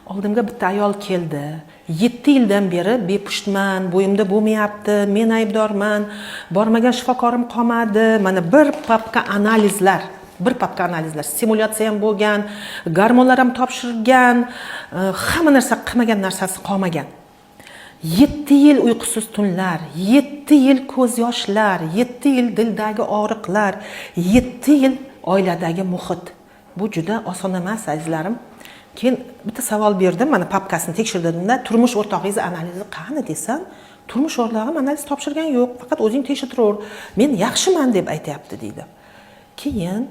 oldimga bitta ayol keldi. 7 yildan beri bepushtman, bo'yimda bo'lmayapti, men aybdorman, bormagan shifokorim qolmadi. Mana bir papka analizlar, stimulyatsiya ham bo'lgan, gormonlar ham topshirgan, hamma narsa qilmagan narsasi qolmagan. 7 yil uyqusiz tunlar, 7 yil ko'z yoshlar, 7 yil dildagi og'riqlar, 7 yil oiladagi muhit. Bu juda oson emas, azizlarim. Keyin bitta savol berdim, mana papkasini tekshirdim-da, turmush o'rtog'ingiz analizi qani desam, turmush o'rtog'im analiz topshirgan yo'q, faqat o'zing tekshirtiraver. Men yaxshiman deb aytayapti deydi. Keyin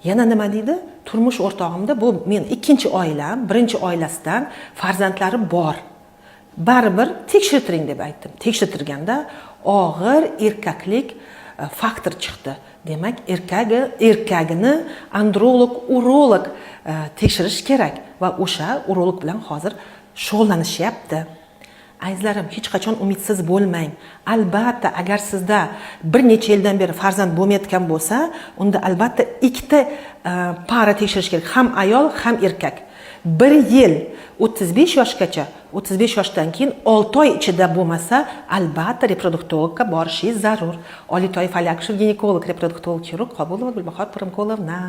yana nima deydi? Turmush o'rtog'imda bu men ikkinchi oilam, birinchi oilasidan farzandlari bor. Baribir tekshirtiring deb aytdim. Tekshirtirganda og'ir erkaklik faktor chiqdi. Demak, erkagini androlog, urolog tekshirish kerak va o'sha urolog bilan hozir shug'ullanishyapti. Azizlarim, hech qachon umidsiz bo'lmang. Albatta, agar sizda bir necha yildan beri farzand bo'lmayotgan bo'lsa, unda albatta ikkita para tekshirish kerak, ham ayol, ham erkak. 1 yil 35 yoshgacha, 35 yoshdan keyin 6 oy ichida bo'lmasa, albatta reproduktologga borishingiz zarur. Oliy toifali akusher ginekolog, reproduktolog, xirurg Qobulova Gulbahor Pirimkolovna.